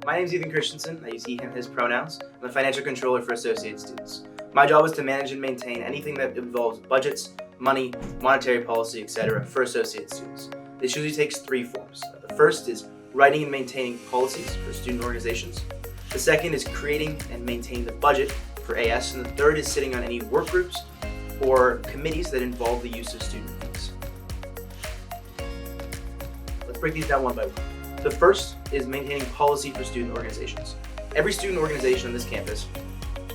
My name is Ethan Christensen. I use he, him, his pronouns. I'm the financial controller for associate students. My job is to manage and maintain anything that involves budgets, money, monetary policy, etc. for associate students. This usually takes three forms. The first is writing and maintaining policies for student organizations. The second is creating and maintaining the budget for AS. And the third is sitting on any work groups or committees that involve the use of student fees. Let's break these down one by one. The first is maintaining policy for student organizations. Every student organization on this campus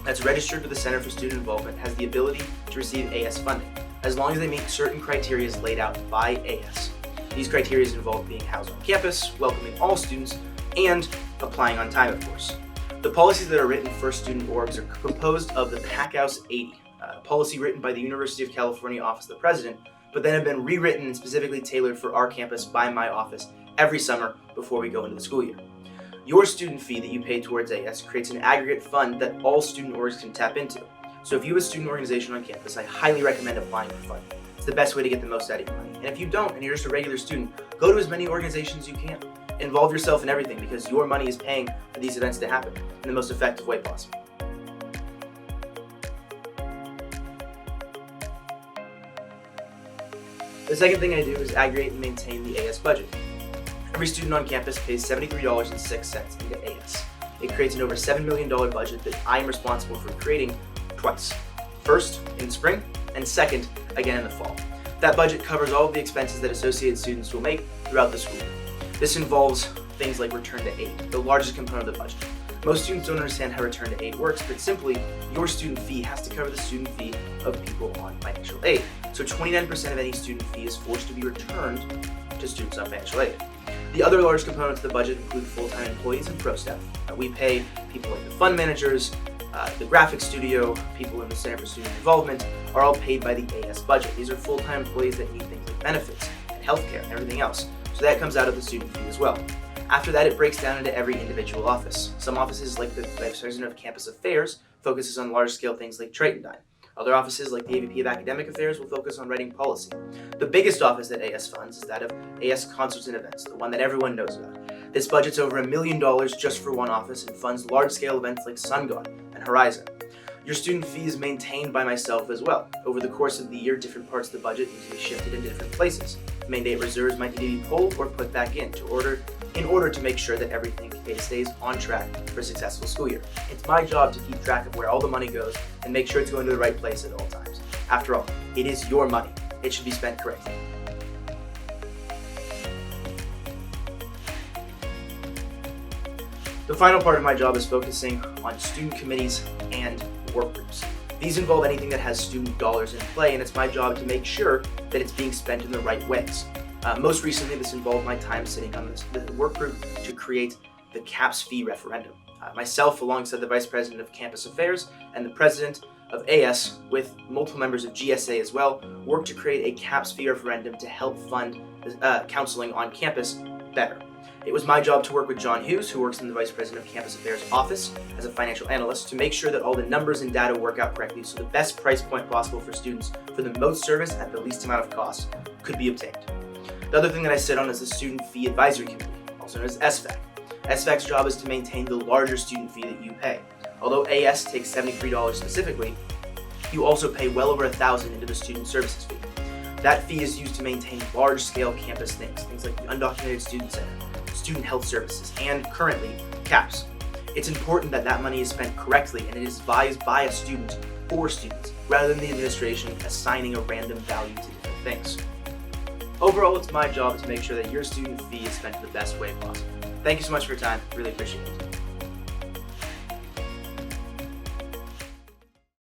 that's registered with the Center for Student Involvement has the ability to receive AS funding, as long as they meet certain criteria laid out by AS. These criteria involve being housed on campus, welcoming all students, and applying on time, of course. The policies that are written for student orgs are composed of the PACAUS 80, a policy written by the University of California Office of the President, but then have been rewritten and specifically tailored for our campus by my office every summer before we go into the school year. Your student fee that you pay towards AS creates an aggregate fund that all student orgs can tap into. So if you have a student organization on campus, I highly recommend applying for funding. It's the best way to get the most out of your money. And if you don't, and you're just a regular student, go to as many organizations as you can. Involve yourself in everything because your money is paying for these events to happen in the most effective way possible. The second thing I do is aggregate and maintain the AS budget. Every student on campus pays $73.06 into AS. It creates an over $7 million budget that I am responsible for creating twice. First, in the spring, and second, again in the fall. That budget covers all of the expenses that associated students will make throughout the school year. This involves things like return to aid, the largest component of the budget. Most students don't understand how return to aid works, but simply, your student fee has to cover the student fee of people on financial aid. So 29% of any student fee is forced to be returned to students on financial aid. The other large components of the budget include full-time employees and pro staff. We pay people like the fund managers, the graphic studio, people in the Center for Student Involvement are all paid by the AS budget. These are full-time employees that need things like benefits and healthcare and everything else. So that comes out of the student fee as well. After that, it breaks down into every individual office. Some offices, like the Vice President of Campus Affairs, focuses on large-scale things like Triton-Dine. Other offices, like the AVP of Academic Affairs, will focus on writing policy. The biggest office that AS funds is that of AS Concerts and Events, the one that everyone knows about. This budget's over $1 million just for one office and funds large-scale events like Sun God and Horizon. Your student fee is maintained by myself as well. Over the course of the year, different parts of the budget need to be shifted into different places. Mandate reserves might need to be pulled or put back in order to make sure that everything stays on track for a successful school year. It's my job to keep track of where all the money goes and make sure it's going to the right place at all times. After all, it is your money. It should be spent correctly. The final part of my job is focusing on student committees and work groups. These involve anything that has student dollars in play, and it's my job to make sure that it's being spent in the right ways. Most recently, this involved my time sitting on the work group to create the CAPS fee referendum. Myself, alongside the Vice President of Campus Affairs and the President of AS, with multiple members of GSA as well, worked to create a CAPS fee referendum to help fund counseling on campus better. It was my job to work with John Hughes, who works in the Vice President of Campus Affairs office as a financial analyst, to make sure that all the numbers and data work out correctly so the best price point possible for students for the most service at the least amount of cost could be obtained. The other thing that I sit on is the Student Fee Advisory Committee, also known as SFAC. SFAC's job is to maintain the larger student fee that you pay. Although AS takes $73 specifically, you also pay well over $1,000 into the student services fee. That fee is used to maintain large-scale campus things like the Undocumented Student Center, Student Health Services, and currently, CAPS. It's important that that money is spent correctly and it is advised by a student for students, rather than the administration assigning a random value to different things. Overall, it's my job to make sure that your student fee is spent the best way possible. Thank you so much for your time. Really appreciate it.